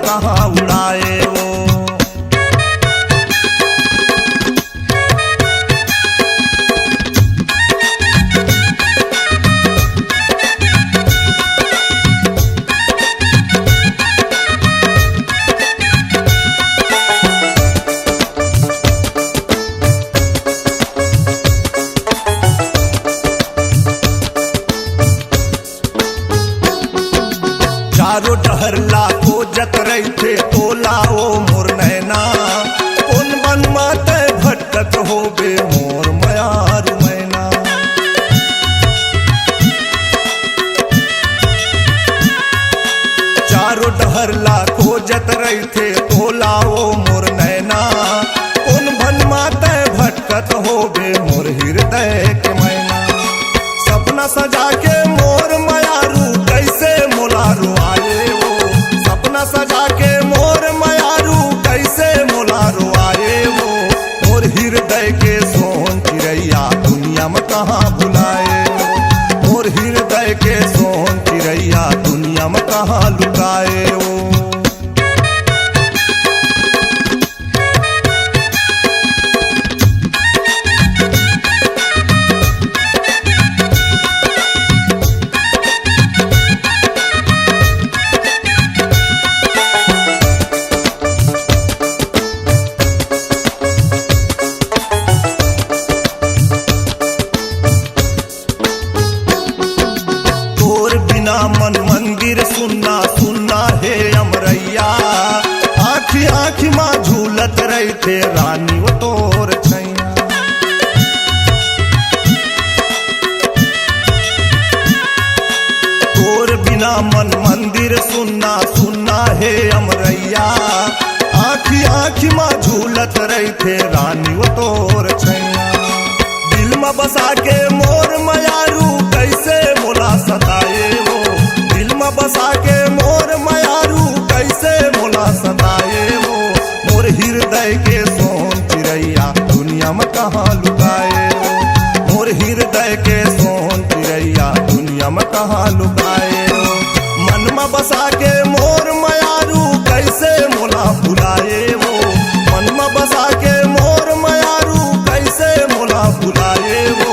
कहाँ उड़ाए वो। चारों डहर लाखों जत रही थे तोला ओ मोर नैना, उन बन माते भटकत हो बे मोर मयार मैना। चारों डहर लाखों जत रही थे तोला ओ मोर नैना, उन बन माते भटकत हो बे मोर हृदय के मैना। सपना सजा के मोर मयारू कैसे मोलारू आए वो, सपना सजा के मोर मयारू कैसे मोलारू आए वो। मोर हृदय के सोन चिड़ैया दुनिया में कहाँ भुलाए वो, मोर हृदय के सोन चिड़ैया दुनिया में कहाँ लुकाए वो। मन मंदिर सुनना सुनना है अमरैया, आखी आखी माँ झूलत रही थे रानी वो तोर छैया। तोर बिना मन मंदिर सुनना सुनना है अमरैया, आखी आखी माँ झूलत रही थे रानी वो तोर छैया। दिल में बसा के मोर मयारू कैसे मोला सताए वो, बसा के मोर मयारू कैसे मोला सताए वो। मोर हृदय के सोन चिड़ैया दुनिया में कहाँ लुकाए वो, मोर हृदय के सोन चिड़ैया दुनिया में कहाँ लुकाए वो। मन में बसा के मोर मयारू कैसे मोला भुलाए वो, मन में बसा के मोर मयारू कैसे मोला भुलाए वो।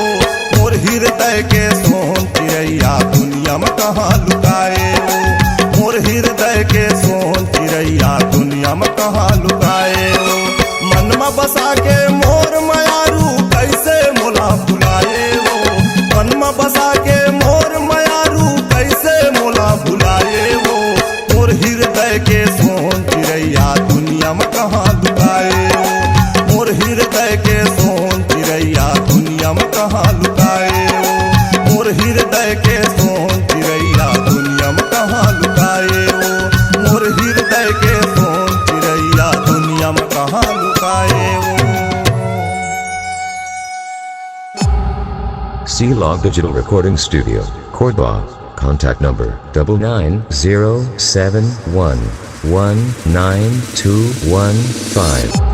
मोर हृदय के सोन चिड़ैया दुनिया में कहाँ लुकाए वो, मोर हृदय के सोन चिड़ैया दुनिया में कहाँ लुकाए वो। मन में बसा के मोर मयारू कैसे मोला भुलाए वो, मन में बसा के मोर मयारू कैसे मोला भुलाए वो। मोर हृदय के सोन चिड़ैया दुनिया में कहाँ लुकाए वो, मोर हृदय के सोन चिड़ैया दुनिया में कहाँ लुकाए वो। मोर हृदय के सोन चिड़ैया दुनिया में कहाँ लुकाए वो, मोर हृदय के सोन चिड़ैया दुनिया में कहाँ लुकाए वो। C-Log Digital Recording Studio, Cordoba. Contact number 99071192115.